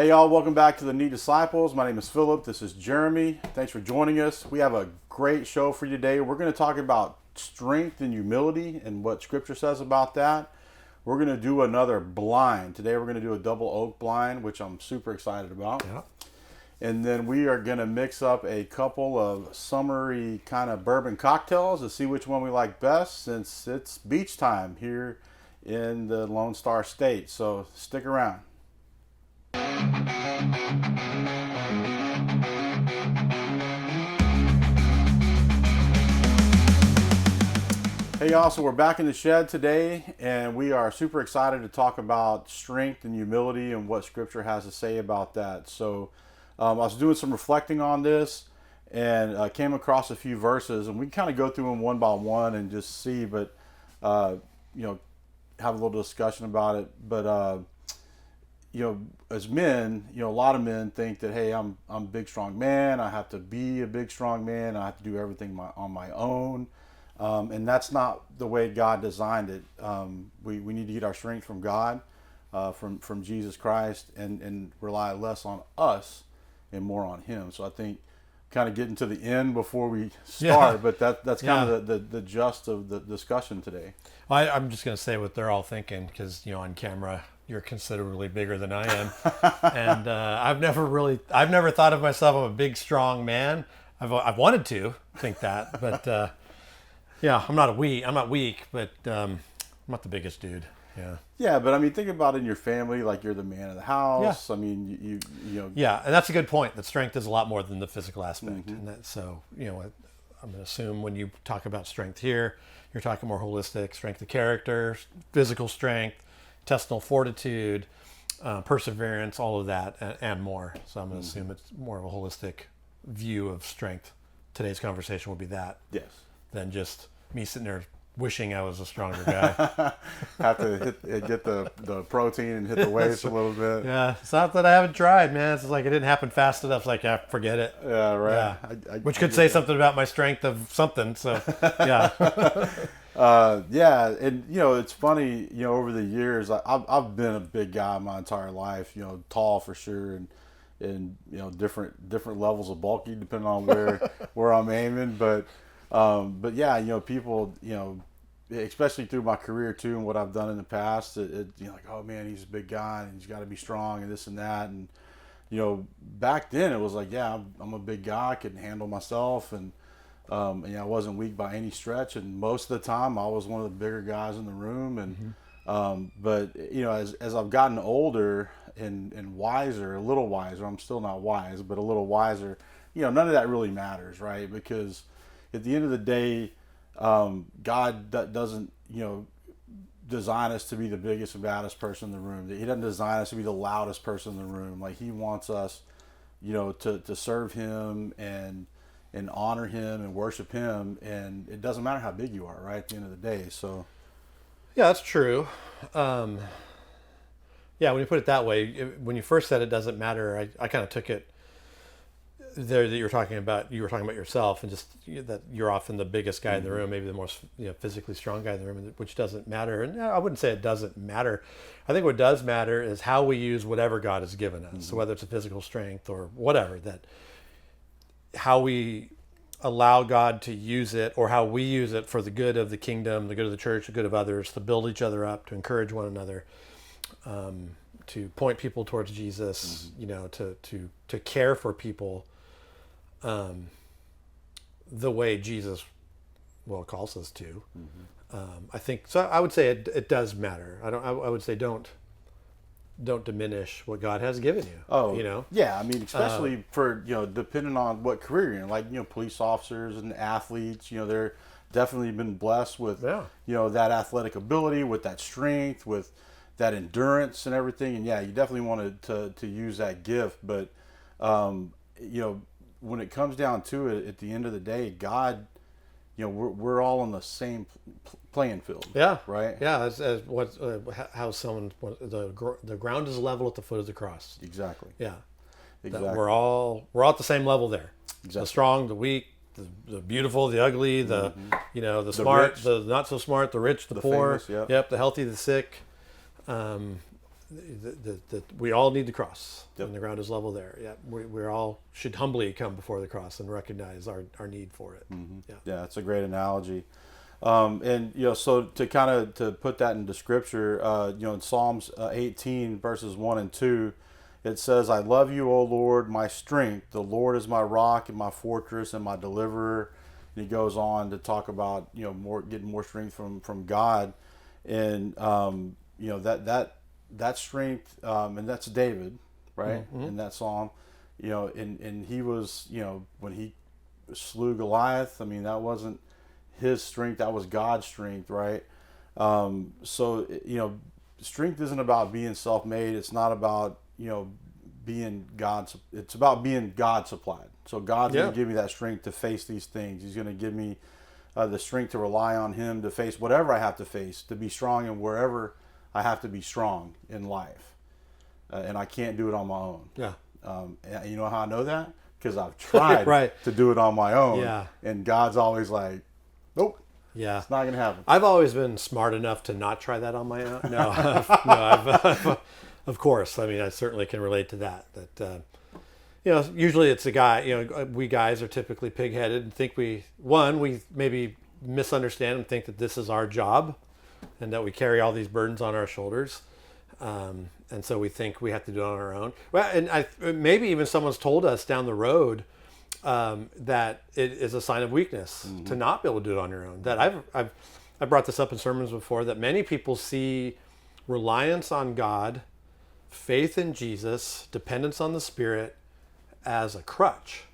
Hey y'all, welcome back to the Neat Disciples. My name is Philip. This is Jeremy. Thanks for joining us. We have a great show for you today. We're going to talk about strength and humility and what Scripture says about that. We're going to do another blind. Today we're going to do a double oak blind, which I'm super excited about. Yeah. And then we are going to mix up a couple of summery kind of bourbon cocktails to see which one we like best, since it's beach time here in the Lone Star State. So stick around. Hey y'all, so we're back in the shed today, and we are super excited to talk about strength and humility and what Scripture has to say about that. So I was doing some reflecting on this and came across a few verses, and we can kind of go through them one by one and just see, but have a little discussion about it. But as men, a lot of men think that, hey, I'm a big strong man. I have to be a big strong man. I have to do everything on my own. And that's not the way God designed it. We need to get our strength from God, from Jesus Christ, and rely less on us and more on Him. So I think kind of getting to the end before we start, but that's kind of the gist of the discussion today. Well, I'm just going to say what they're all thinking, because on camera you're considerably bigger than I am, and I've never thought of myself as a big strong man. I've wanted to think that, but I'm not weak, but I'm not the biggest dude. Yeah, but I mean, think about it in your family, like you're the man of the house. Yeah. I mean, you Yeah, and that's a good point. That strength is a lot more than the physical aspect, Mm-hmm. and so I'm going to assume when you talk about strength here, you're talking more holistic: strength of character, physical strength, intestinal fortitude, perseverance, all of that, and more. So I'm going to assume it's more of a holistic view of strength. Today's conversation will be that, yes. than just me sitting there wishing I was a stronger guy. Have to get the protein and hit the weights a little bit. Yeah, it's not that I haven't tried, man. It's like it didn't happen fast enough. It's like, forget it. Yeah, right. Yeah. Which could say something about my strength of something. So, yeah. And it's funny. Over the years, I've been a big guy my entire life. Tall for sure, and different levels of bulky depending on where I'm aiming. But people, especially through my career too, and what I've done in the past, like, oh man, he's a big guy and he's got to be strong and this and that. And back then it was like, yeah, I'm a big guy, I can handle myself, and I wasn't weak by any stretch. And most of the time, I was one of the bigger guys in the room. And but as I've gotten older and wiser, a little wiser, I'm still not wise, but a little wiser. None of that really matters, right? Because at the end of the day, God doesn't, design us to be the biggest and baddest person in the room. He doesn't design us to be the loudest person in the room. Like, He wants us, to serve Him and honor Him and worship Him. And it doesn't matter how big you are, right? At the end of the day. So, Yeah, that's true. When you put it that way, when you first said it doesn't matter, I kind of took it there that you were talking about yourself, and just that you're often the biggest guy in the room, maybe the most physically strong guy in the room, which doesn't matter. And I wouldn't say it doesn't matter. I think what does matter is how we use whatever God has given us. So whether it's a physical strength or whatever, that how we allow God to use it, or how we use it for the good of the kingdom, the good of the church, the good of others, to build each other up, to encourage one another, to point people towards Jesus, to care for people the way Jesus calls us to. I think so. I would say it does matter. I would say don't diminish what God has given you. Oh, yeah. I mean, especially for depending on what career you're in, like police officers and athletes. They're definitely been blessed with that athletic ability, with that strength, with that endurance and everything. And you definitely wanted to use that gift. But when it comes down to it, at the end of the day, God, we're all on the same playing field. Yeah. Right. Yeah. As how the ground is level at the foot of the cross. Exactly. Yeah. Exactly. We're all at the same level there. Exactly. The strong, the weak, the beautiful, the ugly, the the smart, rich, the not so smart, the rich, the poor. Famous, Yep. The healthy, the sick. we all need the cross, Yep. and the ground is level there. Yeah, we all should humbly come before the cross and recognize our need for it. Yeah. Yeah, that's a great analogy. And so to kind of to put that into scripture, in Psalms 18 verses 1 and 2, it says, "I love you, O Lord, my strength. The Lord is my rock and my fortress and my deliverer." And he goes on to talk about more getting more strength from God, and that strength, and that's David, right? In that psalm, and he was, when he slew Goliath, I mean, that wasn't his strength, that was God's strength, right? So strength isn't about being self-made. It's not about being God's. It's about being God supplied. So God's going to give me that strength to face these things. He's going to give me the strength to rely on Him to face whatever I have to face, to be strong in wherever I have to be strong in life, and I can't do it on my own. Yeah. And you know how I know that? Because I've tried Right. to do it on my own. Yeah. And God's always like, nope. Yeah. It's not going to happen. I've always been smart enough to not try that on my own. No, I've of course. I mean, I certainly can relate to that. That usually it's a guy. We guys are typically pig-headed and think we maybe misunderstand and think that this is our job, and that we carry all these burdens on our shoulders, and so we think we have to do it on our own. Well, and maybe even someone's told us down the road that it is a sign of weakness to not be able to do it on your own. That I've brought this up in sermons before, that many people see reliance on God, faith in Jesus, dependence on the Spirit as a crutch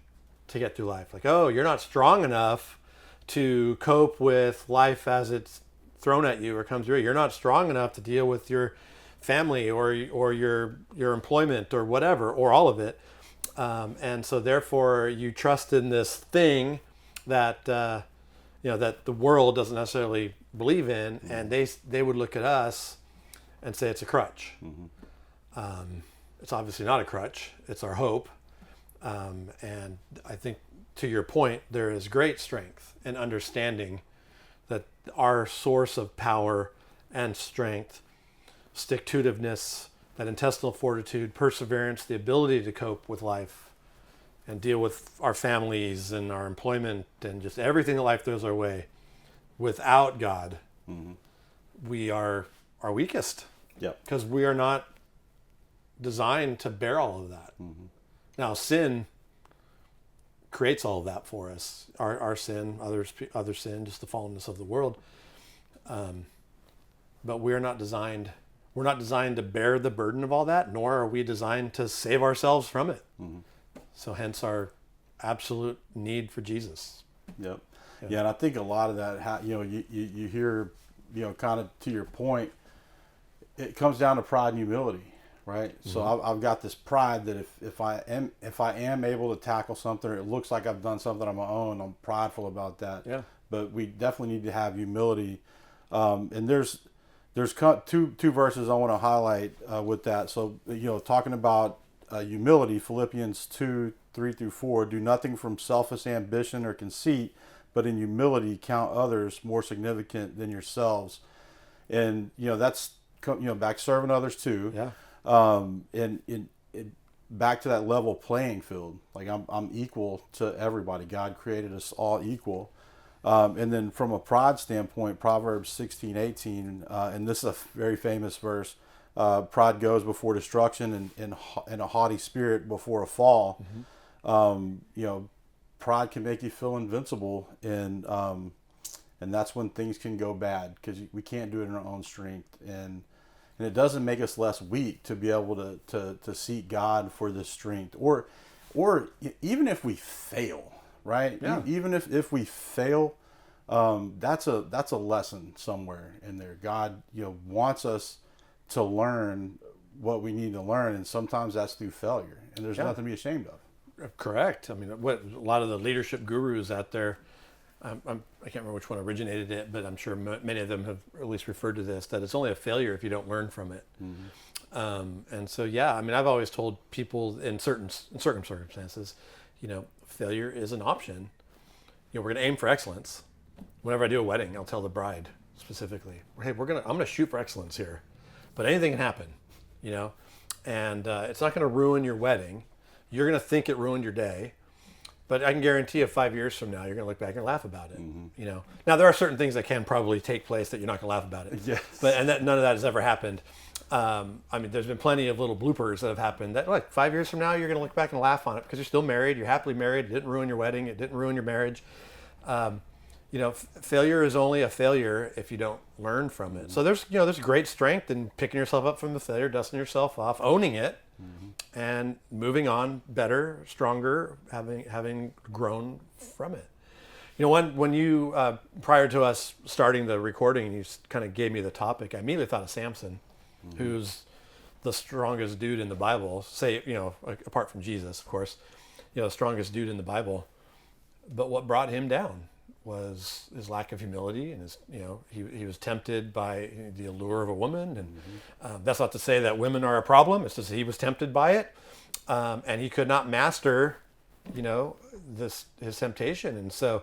to get through life. Like, oh, you're not strong enough to cope with life as it's thrown at you or comes through. You're not strong enough to deal with your family or your employment or whatever, or all of it. And so therefore you trust in this thing that that the world doesn't necessarily believe in, and they would look at us and say it's a crutch. It's obviously not a crutch. It's our hope. And I think, to your point, there is great strength in understanding that our source of power and strength, stick-to-itiveness, that intestinal fortitude, perseverance, the ability to cope with life and deal with our families and our employment and just everything that life throws our way, without God, we are our weakest. Yep. Because we are not designed to bear all of that. Now, sin creates all of that for us. Our sin, other sin, just the fallenness of the world. But we're not designed to bear the burden of all that, nor are we designed to save ourselves from it. So hence our absolute need for Jesus. Yep. Yeah, and I think a lot of that, you hear, kind of to your point, it comes down to pride and humility, right? So I've got this pride that if I am able to tackle something, or it looks like I've done something on my own, I'm prideful about that. Yeah. But we definitely need to have humility, and there's two verses I want to highlight with that. So talking about humility, Philippians 2:3-4, do nothing from selfish ambition or conceit, but in humility count others more significant than yourselves. And that's back serving others too. Yeah. And back to that level playing field. Like I'm equal to everybody. God created us all equal. And then from a pride standpoint, Proverbs 16:18, and this is a very famous verse. Pride goes before destruction, and a haughty spirit before a fall. Pride can make you feel invincible, and that's when things can go bad, because we can't do it in our own strength, and it doesn't make us less weak to be able to seek God for this strength, or even if we fail, right? Yeah. Even if we fail, that's a lesson somewhere in there. God wants us to learn what we need to learn, and sometimes that's through failure, and there's nothing to be ashamed of. Correct. I mean, a lot of the leadership gurus out there, I can't remember which one originated it, but I'm sure many of them have at least referred to this, that it's only a failure if you don't learn from it. And so, I mean, I've always told people in certain circumstances, failure is an option. We're going to aim for excellence. Whenever I do a wedding, I'll tell the bride specifically, hey, I'm going to shoot for excellence here, but anything can happen. you know, and it's not going to ruin your wedding. You're going to think it ruined your day, but I can guarantee you 5 years from now, you're going to look back and laugh about it. You know, now there are certain things that can probably take place that you're not going to laugh about it. Yes. But none of that has ever happened. I mean, there's been plenty of little bloopers that have happened that, like, 5 years from now, you're going to look back and laugh on it because you're still married. You're happily married. It didn't ruin your wedding. It didn't ruin your marriage. You know, failure is only a failure if you don't learn from it. So there's great strength in picking yourself up from the failure, dusting yourself off, owning it, and moving on better, stronger, having grown from it. You know, when you prior to us starting the recording, you kind of gave me the topic. I immediately thought of Samson, who's the strongest dude in the Bible. Say, you know, apart from Jesus, of course, you know, the strongest dude in the Bible. But what brought him down was his lack of humility, and his, you know, he was tempted by the allure of a woman, and that's not to say that women are a problem. It's just he was tempted by it, and he could not master, you know, his temptation, and so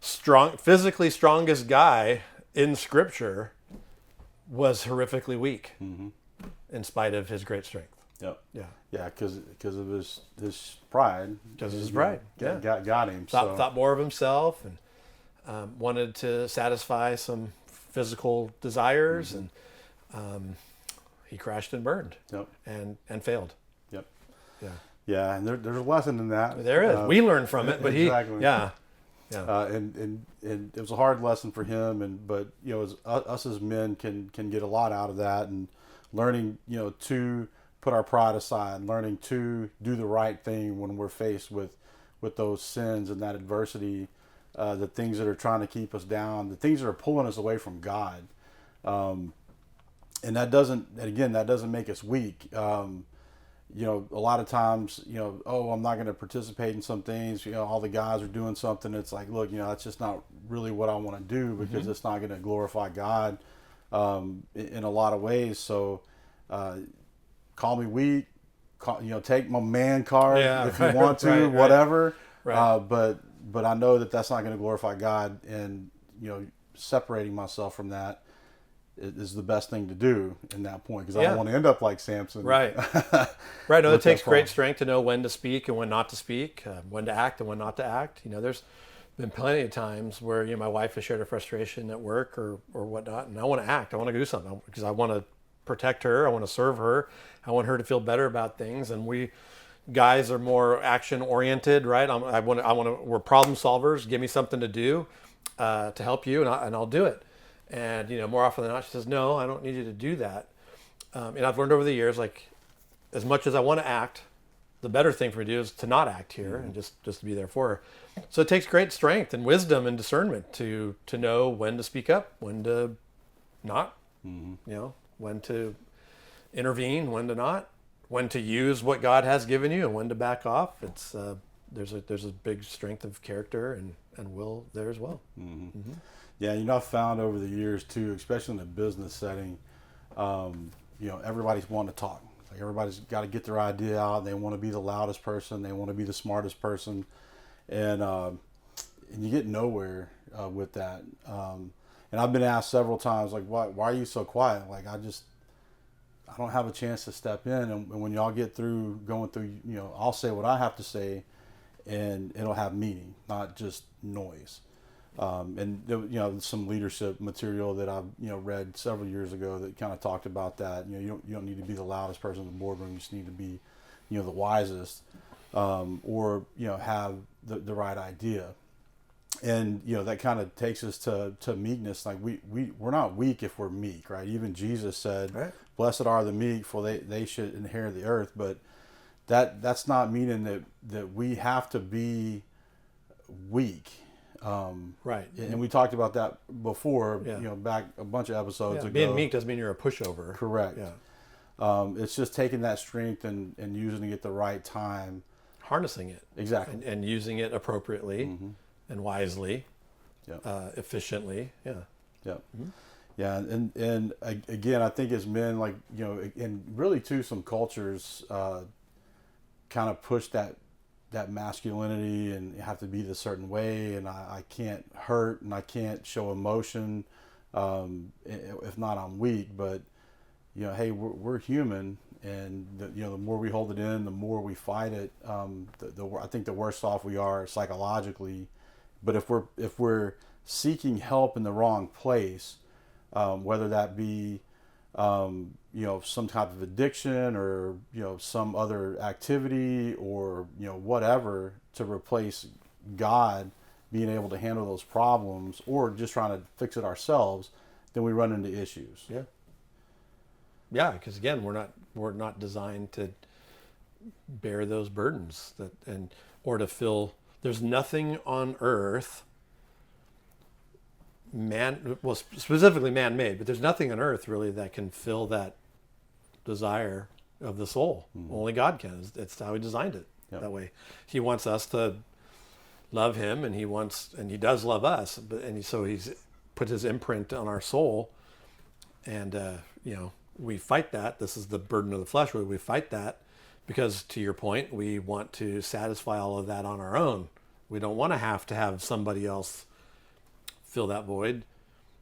physically strongest guy in Scripture was horrifically weak, in spite of his great strength. Yep. Yeah. Yeah, because of his pride. Because of his pride. Yeah. Got him. Thought more of himself, and wanted to satisfy some physical desires, and he crashed and burned. Yep. And failed. Yep. Yeah. Yeah, and there's a lesson in that. There is. We learn from it, but exactly. Yeah. And it was a hard lesson for him, but you know, us as men can get a lot out of that, and learning, you know, to put our pride aside, learning to do the right thing when we're faced with those sins and that adversity, the things that are trying to keep us down, the things that are pulling us away from God, and that doesn't make us weak. You know, a lot of times, you know, I'm not going to participate in some things. You know, all the guys are doing something. It's like, look, you know, that's just not really what I want to do, because it's not going to glorify God in a lot of ways. So, call me weak. Take my man card if you want to, whatever. Right. But I know that that's not going to glorify God, and you know, separating myself from that is the best thing to do in that point, because I don't want to end up like Samson. Right. Right. No, it takes great strength to know when to speak and when not to speak, when to act and when not to act. You know, there's been plenty of times where, you know, my wife has shared a frustration at work or whatnot, and I want to act. I want to do something because I want to protect her. I want to serve her. I want her to feel better about things. And we guys are more action oriented, right? We're problem solvers. Give me something to do to help you, and I'll do it. And, you know, more often than not, she says, no, I don't need you to do that. And I've learned over the years, like, as much as I want to act, the better thing for me to do is to not act here and just to be there for her. So it takes great strength and wisdom and discernment to know when to speak up, when to not, you know, when to intervene, when to not, when to use what God has given you, and when to back off. It's there's a big strength of character and will there as well. Yeah, you know, I've found over the years too, especially in a business setting, you know, everybody's wanting to talk. Like, everybody's got to get their idea out. They want to be the loudest person. They want to be the smartest person, and you get nowhere with that. And I've been asked several times, like, why are you so quiet? Like, I don't have a chance to step in. And when y'all get through going through, you know, I'll say what I have to say, and it'll have meaning, not just noise. And you know, some leadership material that I've, you know, read several years ago that kind of talked about that. You know, you don't need to be the loudest person in the boardroom. You just need to be, you know, the wisest, or, you know, have the right idea. And, you know, that kind of takes us to meekness. Like, we're not weak if we're meek, right? Even Jesus said, right, blessed are the meek, for they should inherit the earth. But that's not meaning that we have to be weak. Right. And we talked about that before, Yeah. you know, back a bunch of episodes ago. Being meek doesn't mean you're a pushover. Correct. Yeah. It's just taking that strength and using it at the right time. Harnessing it. Exactly. And using it appropriately and wisely, efficiently. Yeah. Yeah. Yeah. And again, I think as men, like, you know, and really too, some cultures kind of push that masculinity, and you have to be the certain way, and I can't hurt, and I can't show emotion. If not, I'm weak. But, you know, hey, we're human, and the more we hold it in, the more we fight it. I think the worse off we are psychologically. But if we're seeking help in the wrong place, whether that be some type of addiction or some other activity or whatever to replace God being able to handle those problems, or just trying to fix it ourselves, then we run into issues. Yeah, because again, we're not designed to bear those burdens or to fill. There's nothing on earth, specifically man-made, but there's nothing on earth really that can fill that desire of the soul. Only God can. It's how He designed it that way. He wants us to love Him, and He does love us, so He's put His imprint on our soul, and we fight that. This is the burden of the flesh. We fight that because, to your point, we want to satisfy all of that on our own. We don't want to have somebody else fill that void.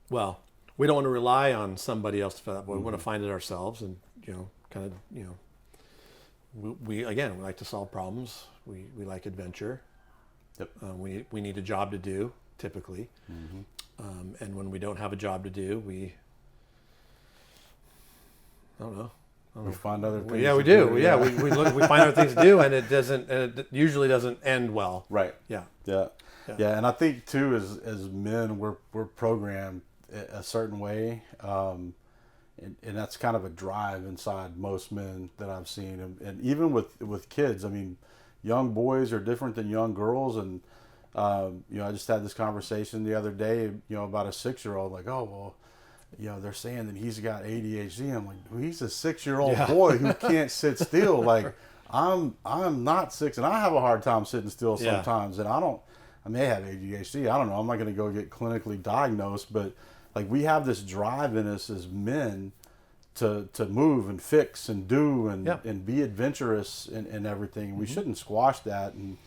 Well, we don't want to rely on somebody else to fill that void. We want to find it ourselves, and we like to solve problems. We like adventure. Yep. We need a job to do, typically. And when we don't have a job to do, I don't know. We find other things. We do. We find other things to do, and it usually doesn't end well. Right. Yeah. And I think too, as men, we're programmed a certain way, and that's kind of a drive inside most men that I've seen, and even with kids. I mean, young boys are different than young girls, and I just had this conversation the other day, about a 6-year-old, like, oh well. They're saying that he's got ADHD. I'm like, well, he's a 6-year-old boy who can't sit still. Like, I'm not 6, and I have a hard time sitting still sometimes. And I may have ADHD. I don't know. I'm not going to go get clinically diagnosed, but like, we have this drive in us as men to move and fix and do and be adventurous and everything. We shouldn't squash that. And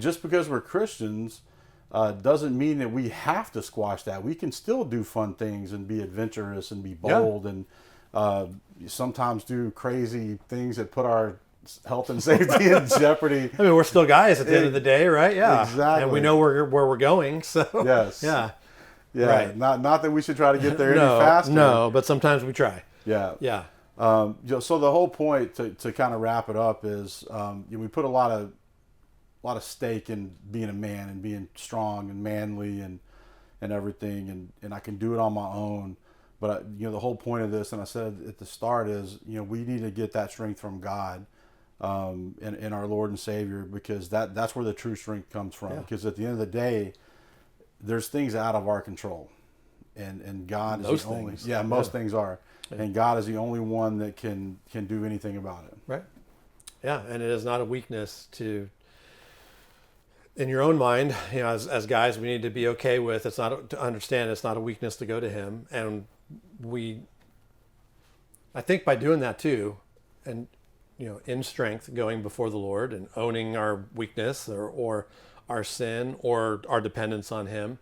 just because we're Christians, doesn't mean that we have to squash that. We can still do fun things and be adventurous and be bold and sometimes do crazy things that put our health and safety in jeopardy. I mean, we're still guys at the end of the day, right? Yeah, exactly. And we know where we're going. So yes, yeah. Right. Not that we should try to get there any faster. No, but sometimes we try. Yeah. So the whole point to kind of wrap it up is we put a lot of stake in being a man and being strong and manly and everything, and I can do it on my own. But the whole point of this, and I said at the start, is we need to get that strength from God, and our Lord and Savior, because that's where the true strength comes from. Yeah. Because at the end of the day, there's things out of our control, and God is the only. Yeah, most things are, and God is the only one that can do anything about it. Right. Yeah, and it is not a weakness to. In your own mind, as guys, we need to be okay with to understand it's not a weakness to go to Him, and I think by doing that too, and in strength, going before the Lord and owning our weakness or our sin or our dependence on Him.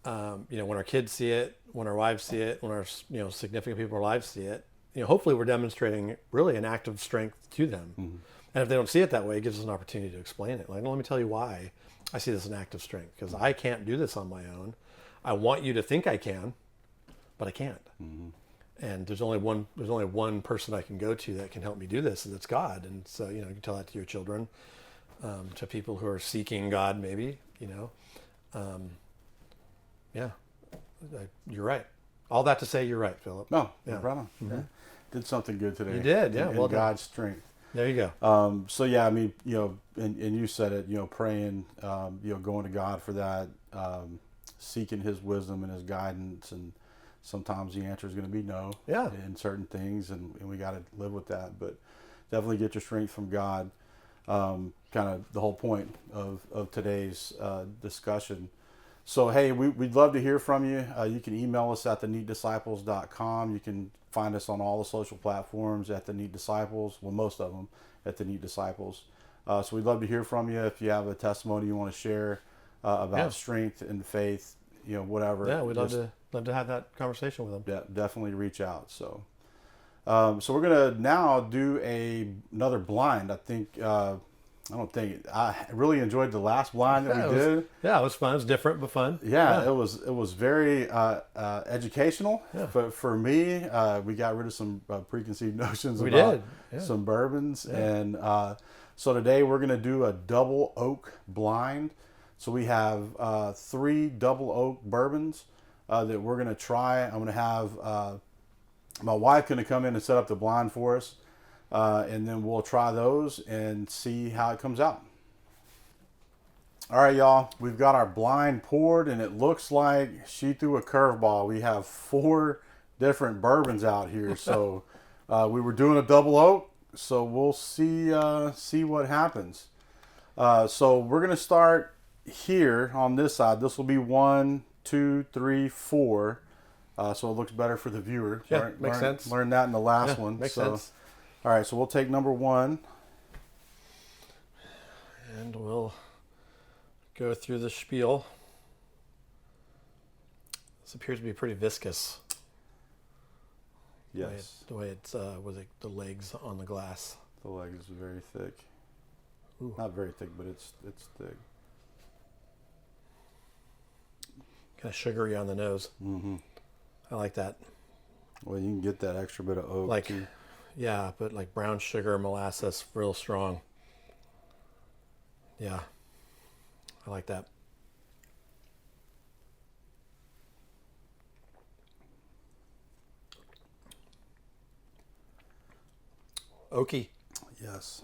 When our kids see it, when our wives see it, when our significant people in our lives see it, hopefully we're demonstrating really an act of strength to them. Mm-hmm. And if they don't see it that way, it gives us an opportunity to explain it. Like, let me tell you why I see this as an act of strength, because I can't do this on my own. I want you to think I can, but I can't. Mm-hmm. And there's only one person I can go to that can help me do this, and it's God. And so, you can tell that to your children, to people who are seeking God, maybe, you're right. All that to say, you're right, Philip. No, right on. Mm-hmm. Yeah. Did something good today. You did, yeah. Well, God's strength. There you go. So yeah, I mean, and you said it, praying, going to God for that, seeking His wisdom and His guidance, and sometimes the answer is going to be no. Yeah. In certain things, and we got to live with that. But definitely get your strength from God. Kind of the whole point of today's discussion. So hey, we'd love to hear from you. You can email us at theneatdisciples.com. You can find us on all the social platforms at The Neat Disciples. Well, most of them at The Neat Disciples. So we'd love to hear from you. If you have a testimony you want to share about strength and faith, whatever. Yeah, we'd love to have that conversation with them. Yeah, definitely reach out. So So we're gonna now do another blind. I really enjoyed the last blind that we did. Yeah, it was fun. It was different but fun. Yeah, it was very educational. Yeah. For me, we got rid of some preconceived notions We about did. Yeah. some bourbons, and so today we're gonna do a double oak blind. So we have 3 double oak bourbons that we're gonna try. I'm gonna have my wife gonna come in and set up the blind for us, and then we'll try those and see how it comes out. All right, y'all, we've got our blind poured, and it looks like she threw a curveball. We have 4 different bourbons out here. So we were doing a double oak, so we'll see what happens. So we're gonna start here on this side. This will be 1, 2, 3, 4. So it looks better for the viewer. Yeah, makes sense. Learned that in the last Yeah, one. makes sense. All right, so we'll take number 1. And we'll go through the spiel. This appears to be pretty viscous. Yes. The way it's with the legs on the glass. The leg is very thick. Ooh. Not very thick, but it's thick. Kind of sugary on the nose. Mm-hmm. I like that. Well, you can get that extra bit of oak Like, too. yeah, but like brown sugar, molasses, real strong. Yeah, I like that. Oaky. Yes,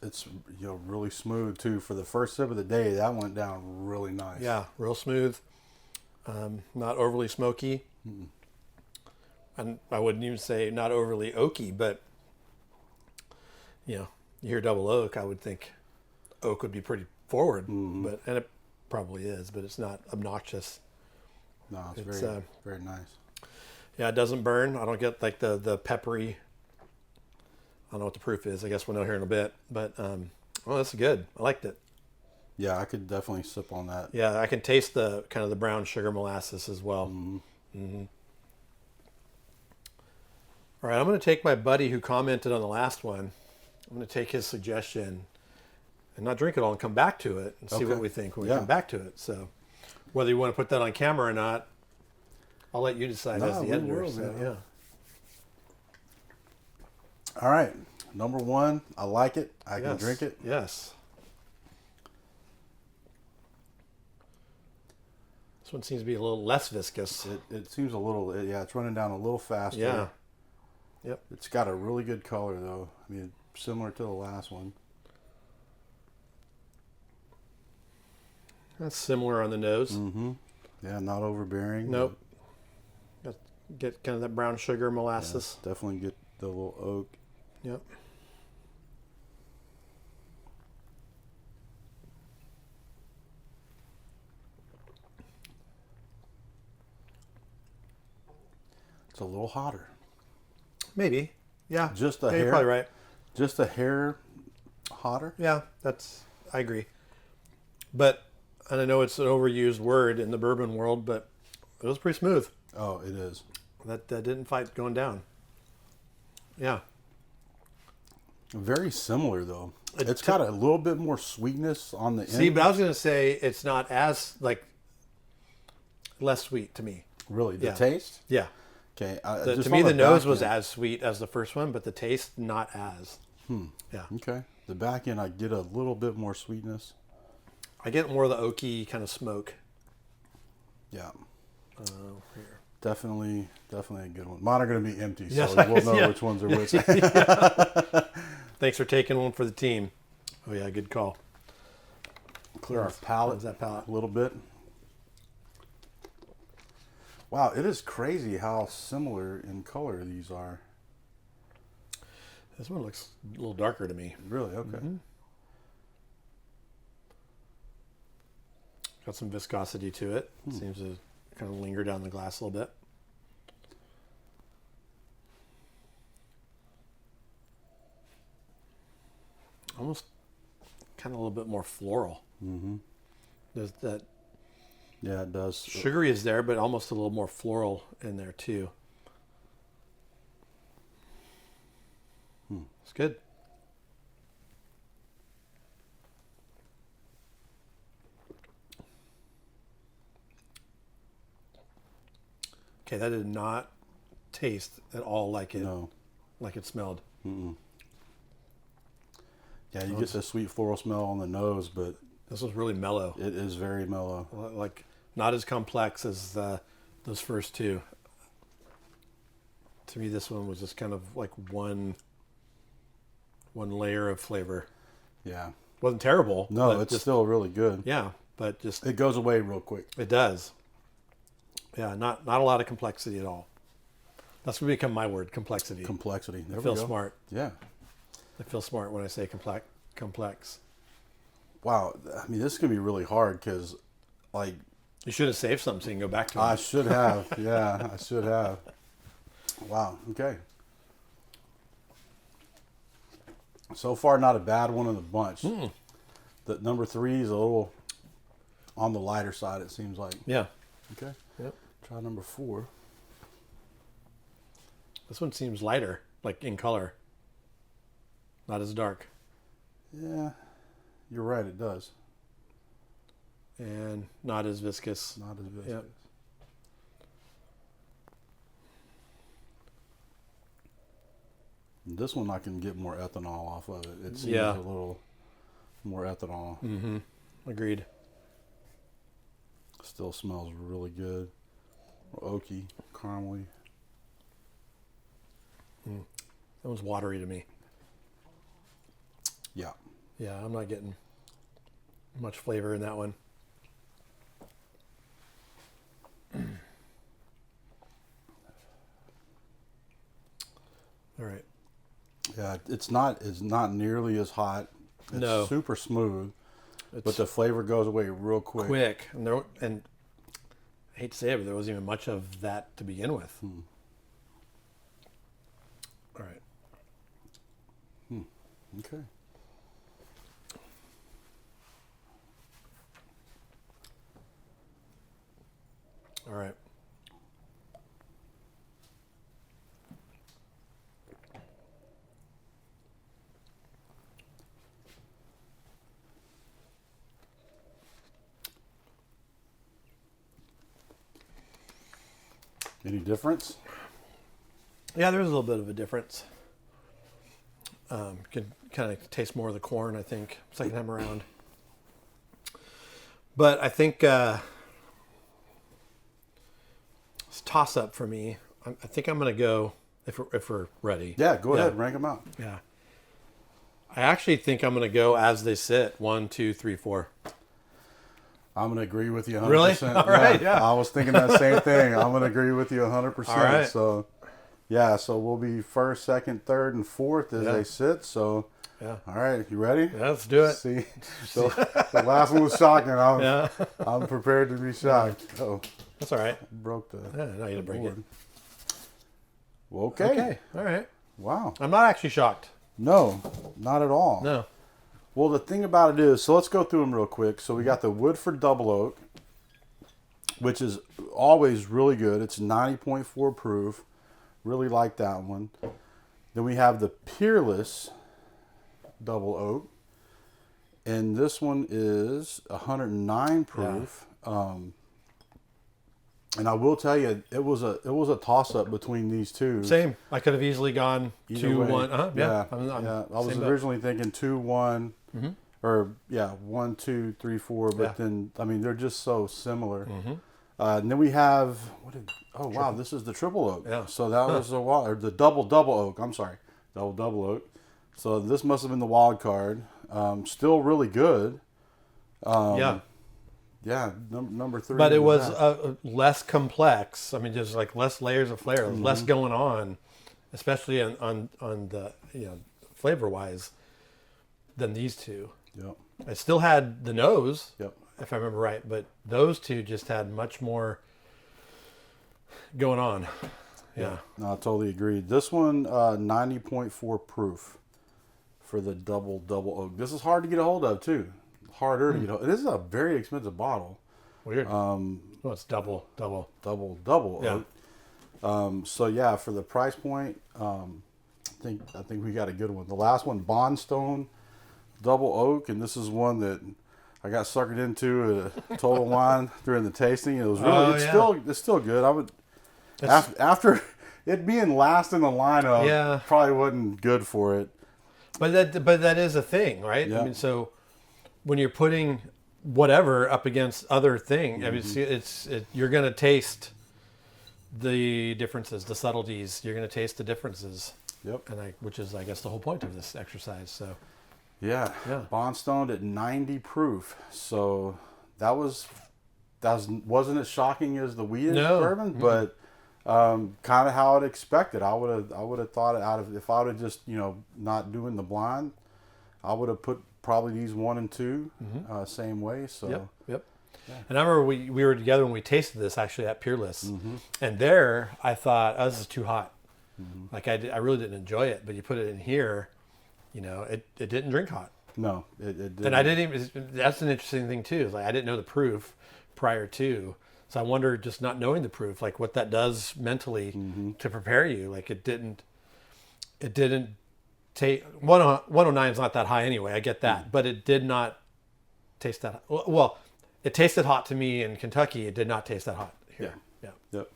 it's really smooth too. For the first sip of the day, that went down really nice. Yeah, real smooth. Not overly smoky. Mm-mm. And I wouldn't even say not overly oaky, but you hear double oak, I would think oak would be pretty forward, Mm-hmm. and it probably is, but it's not obnoxious. No, it's It's, very very nice. Yeah, it doesn't burn. I don't get like the peppery. I don't know what the proof is. I guess we'll know here in a bit. But well, that's good. I liked it. Yeah, I could definitely sip on that. Yeah, I can taste the kind of the brown sugar molasses as well. Mm-hmm. Mm-hmm. All right, I'm going to take my buddy who commented on the last one. I'm going to take his suggestion and not drink it all and come back to it and see what we think when we come back to it. So whether you want to put that on camera or not, I'll let you decide as the editor. Yeah. All right, number 1. I like it. I can drink it. Yes. This one seems to be a little less viscous. It seems a little. Yeah, it's running down a little faster. Yeah. Yep. It's got a really good color though. I mean, similar to the last one. That's similar on the nose. Mm-hmm. Yeah, not overbearing. Nope. Get kind of that brown sugar molasses. Yeah, definitely get the little oak. Yep. It's a little hotter. Maybe. Yeah. Just a yeah, hair. You're probably right. Just a hair hotter. Yeah, I agree. But, and I know it's an overused word in the bourbon world, but it was pretty smooth. Oh, it is. That didn't fight going down. Yeah. Very similar though. It's got a little bit more sweetness on the end. See, but I was going to say it's not as, less sweet to me. Really, the Yeah. taste? Yeah. Okay. To me, the nose was as sweet as the first one, but the taste not as. Yeah. Okay. The back end, I get a little bit more sweetness. I get more of the oaky kind of smoke. Yeah. Here. Definitely a good one. Mine are going to be empty, so Yes, we'll know yeah. which ones are which. Thanks for taking one for the team. Oh yeah, good call. Clear our palate, Cleanse that palate. a little bit. Wow, it is crazy how similar in color these are. This one looks a little darker to me. Really? Okay. Mm-hmm. Got some viscosity to it. Seems to kind of linger down the glass a little bit. Almost kind of a little bit more floral. Mm-hmm. There's that Yeah, it does. sugary is there, but almost a little more floral in there too. It's good. Okay, that did not taste at all like it smelled. Mm-mm. Yeah, you get the sweet floral smell on the nose, but This was really mellow. it is very mellow. Like not as complex as those first two. To me, this one was just kind of like one layer of flavor. Yeah. Wasn't terrible. No, it's still really good. Yeah, but just It goes away real quick. it does. Yeah, not a lot of complexity at all. That's going to become my word, complexity. Complexity. There I we feel go. smart. Yeah. I feel smart when I say complex. Wow. I mean, this is going to be really hard because, like, You should have saved something so you can go back to it. I should have. Yeah, I should have. Wow. Okay. So far, not a bad one in the bunch. The number 3 is a little on the lighter side, it seems like. Yeah. Okay. Yep. Try number 4. This one seems lighter, like in color. Not as dark. Yeah, you're right. It does. And not as viscous. Not as viscous. Yep. This one I can get more ethanol off of it. It seems Yeah. a little more ethanol. Mm-hmm. Agreed. Still smells really good. Oaky, caramely. That one's watery to me. Yeah. Yeah, I'm not getting much flavor in that one. All right. Yeah, it's not nearly as hot. It's No. super smooth, It's but the flavor goes away real quick. quick. And I hate to say it, but there wasn't even much of that to begin with. All right. Okay. All right. Any difference? Yeah, there's a little bit of a difference. Can kind of taste more of the corn, I think, second time around. But I think it's a toss up for me. I think I'm going to go if we're ready. Yeah, go ahead, rank them out. Yeah. I actually think I'm going to go as they sit. 1, 2, 3, 4. I'm going to agree with you 100%. Really? All right, yeah. I was thinking that same thing. I'm going to agree with you 100%. All right. So, yeah, so we'll be first, second, third, and fourth as they sit. So, Yeah. all right, you ready? Yeah, let's do it. See, so the last one was shocking. Yeah. I'm prepared to be shocked. Oh, That's all right. broke the Yeah, no, you didn't break it. board. Well, okay. Okay. All right. Wow. I'm not actually shocked. No, not at all. No. Well, the thing about it is, so let's go through them real quick. So we got the Woodford Double Oak, which is always really good. It's 90.4 proof. Really like that one. Then we have the Peerless Double Oak, and this one is 109 proof. And I will tell you, it was a toss up between these two. Same. I could have easily gone Either 2, way. 1. Yeah, I'm yeah. I was same boat. originally thinking 2, 1, or 1, 2, 3, 4. But Yeah. then, I mean, they're just so similar. And then we have wow, this is the Triple Oak. Yeah. So that was or the Double Oak. I'm sorry, Double Oak. So this must have been the wild card. Still really good. Yeah. Yeah, number 3. But it was that. less complex. I mean, just like less layers of flavor, less going on, especially on the flavor wise, than these two. Yep. I still had the nose, Yep. if I remember right, but those two just had much more going on. Yeah. No, I totally agree. This one, 90.4 proof for the Double Oak. This is hard to get a hold of too. Harder to get a hold. This is a very expensive bottle. Weird. Well, it's double. Double Yeah. Oak. So yeah, for the price point, I think we got a good one. The last one, Bondstone Double Oak, and this is one that I got suckered into a Total Wine during the tasting. It was really it's still good. I would after it being last in the lineup, probably wasn't good for it. But that is a thing, right? Yeah. I mean, so when you're putting whatever up against other thing, I mean, you're going to taste the differences, the subtleties. You're going to taste the differences. Yep. And which is, I guess, the whole point of this exercise. So. Yeah. Bondstone at 90 proof. So that wasn't as shocking as the wheated bourbon, but kind of how I'd expected. I would have thought if I would have just not doing the blind, I would have put probably these 1 and 2 same way. So yep. Yeah. And I remember we were together when we tasted this actually at Peerless, and there I thought, oh, this is too hot. Like I really didn't enjoy it, but you put it in here, it didn't drink hot. No, it didn't. And I didn't even. That's an interesting thing too. Is like I didn't know the proof prior to. So I wonder, just not knowing the proof, like what that does mentally to prepare you. Like it didn't take 109 is not that high anyway. I get that, but it did not taste that. Well, it tasted hot to me in Kentucky. It did not taste that hot here. Yeah. Yep.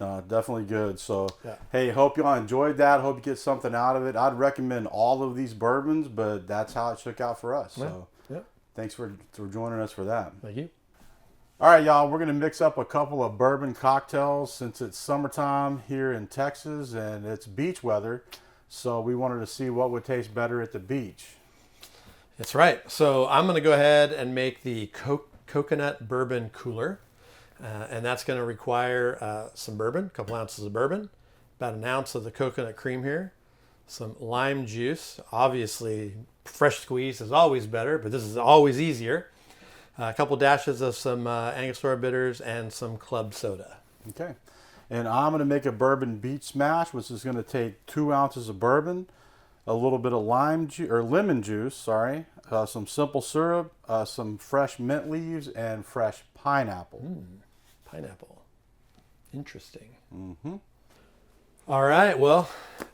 No, definitely good. So, hey, hope y'all enjoyed that. Hope you get something out of it. I'd recommend all of these bourbons, but that's how it shook out for us. So, thanks for joining us for that. Thank you. All right, y'all, we're going to mix up a couple of bourbon cocktails since it's summertime here in Texas and it's beach weather. So we wanted to see what would taste better at the beach. That's right. So I'm going to go ahead and make the coconut bourbon cooler. And that's going to require some bourbon, a couple ounces of bourbon, about an ounce of the coconut cream here, some lime juice. Obviously, fresh squeeze is always better, but this is always easier. A couple dashes of some Angostura bitters and some club soda. Okay. And I'm going to make a bourbon beach smash, which is going to take 2 ounces of bourbon, a little bit of lemon juice, some simple syrup, some fresh mint leaves, and fresh pineapple. Pineapple. Interesting. All right. Well,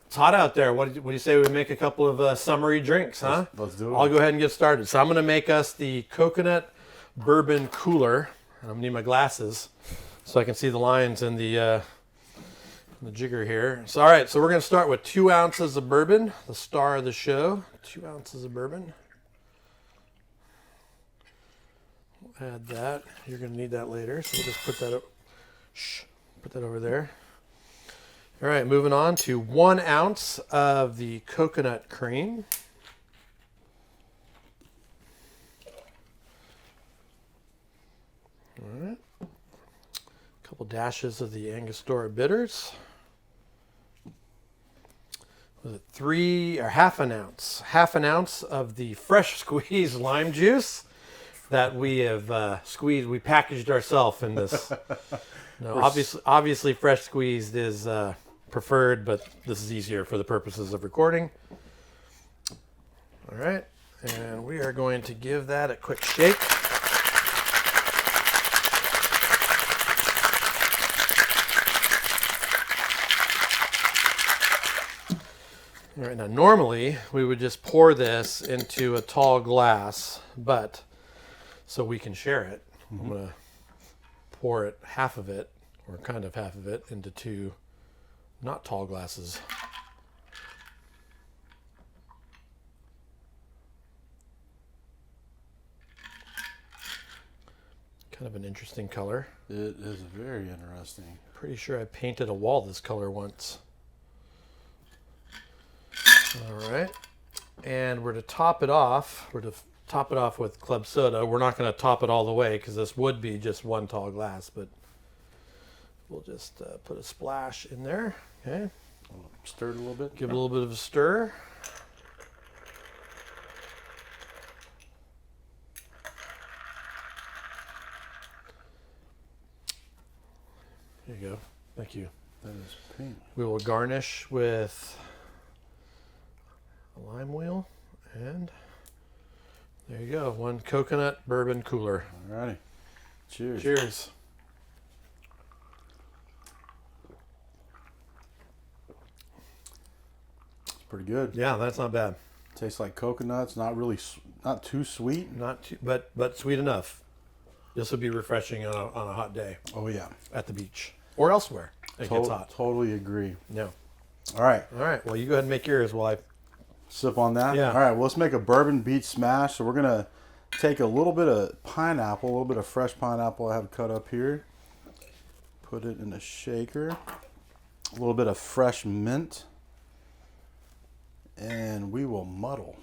it's hot out there. What do you say we make a couple of summery drinks, huh? Let's do it. I'll go ahead and get started. So I'm going to make us the coconut bourbon cooler. I'm going to need my glasses so I can see the lines in the jigger here. So, all right. So we're going to start with 2 ounces of bourbon, the star of the show. 2 ounces of bourbon. Add that. You're going to need that later, so we'll just put that up. Put that over there. All right, moving on to 1 ounce of the coconut cream. All right. A couple dashes of the Angostura bitters. Was it half an ounce? Half an ounce of the fresh squeezed lime juice that we have squeezed. We packaged ourselves in this. No, obviously, fresh squeezed is preferred, but this is easier for the purposes of recording. All right, and we are going to give that a quick shake. All right, now normally we would just pour this into a tall glass, but so we can share it, I'm going to pour it, half of it, or kind of half of it, into 2 not tall glasses. Kind of an interesting color. It is very interesting. Pretty sure I painted a wall this color once. All right. And we're to top it off. With club soda. We're not going to top it all the way because this would be just 1 tall glass, but we'll just put a splash in there. Okay. Stir it a little bit. Give it a little bit of a stir. There you go. Thank you. That is pink. We will garnish with a lime wheel, and there you go. 1 coconut bourbon cooler. All righty. Cheers. Cheers. pretty good. Yeah, that's not bad. Tastes like coconuts. Not really, not too sweet. Not too, but sweet enough. This would be refreshing on a hot day Oh yeah, at the beach or elsewhere. It gets hot. Totally agree. Yeah. All right, All right. Well, you go ahead and make yours while I. sip on that. Yeah. All right, well, let's make a bourbon beach smash. So we're gonna take a little bit of pineapple, a little bit of fresh pineapple I have cut up here. Put it in a shaker. A little bit of fresh mint. And we will muddle.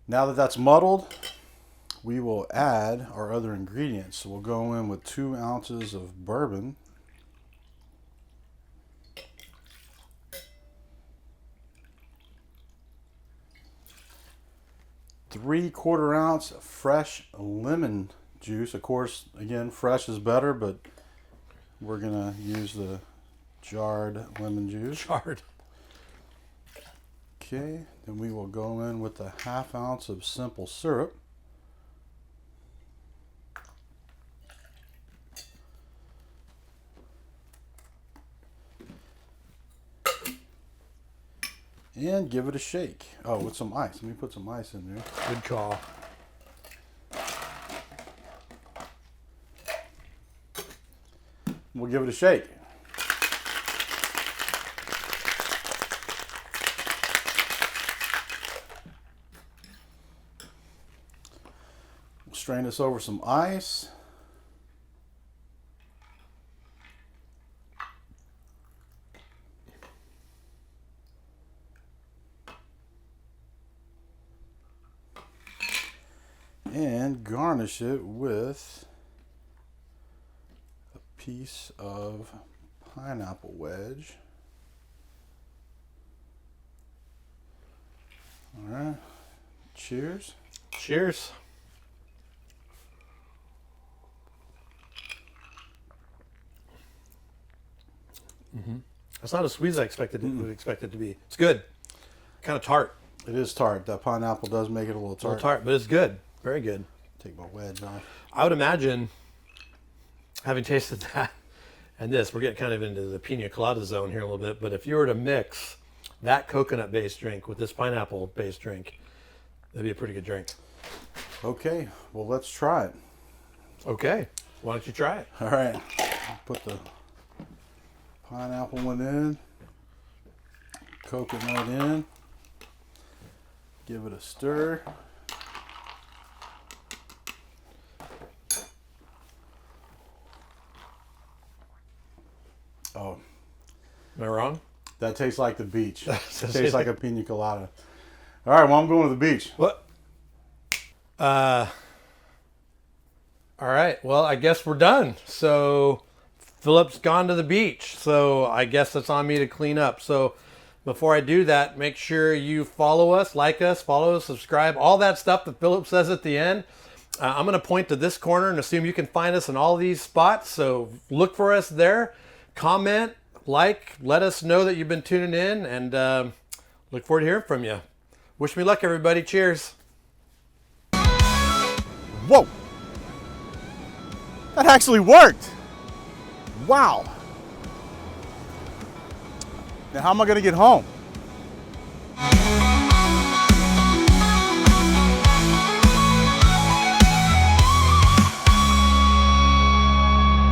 Now that that's muddled, we will add our other ingredients. So we'll go in with 2 ounces of bourbon. Three-quarter ounce fresh lemon juice. Of course, again, fresh is better, but we're gonna use the jarred lemon juice. Charred. Okay, then we will go in with a 1/2 ounce of simple syrup. And give it a shake. Oh, with some ice. Let me put some ice in there. Good call. We'll give it a shake. We'll strain this over some ice. And garnish it with a piece of pineapple wedge. All right. Cheers. Cheers. It's not as sweet as I expected it would expect it to be. It's good. Kind of tart. It is tart. That pineapple does make it a little A little tart. tart, but it's good. Very good. Take my wedge off. I would imagine, having tasted that and this, we're getting kind of into the pina colada zone here a little bit, but if you were to mix that coconut-based drink with this pineapple-based drink, that'd be a pretty good drink. Okay, well, let's try it. Okay, why don't you try it? All right, put the pineapple one in, coconut in, give it a stir. Oh, Am I wrong? that tastes like the beach. It Tastes tastes like a pina colada. All right, well, I'm going to the beach. What? All right. Well, I guess we're done. So Philip's gone to the beach. So I guess it's on me to clean up. So before I do that, make sure you follow us, like us, follow us, subscribe, all that stuff that Philip says at the end. I'm going to point to this corner and assume you can find us in all these spots. So look for us there. Comment, like, let us know that you've been tuning in, and look forward to hearing from you. Wish me luck, everybody. Cheers. Whoa! That actually worked! Wow! Now, how am I going to get home?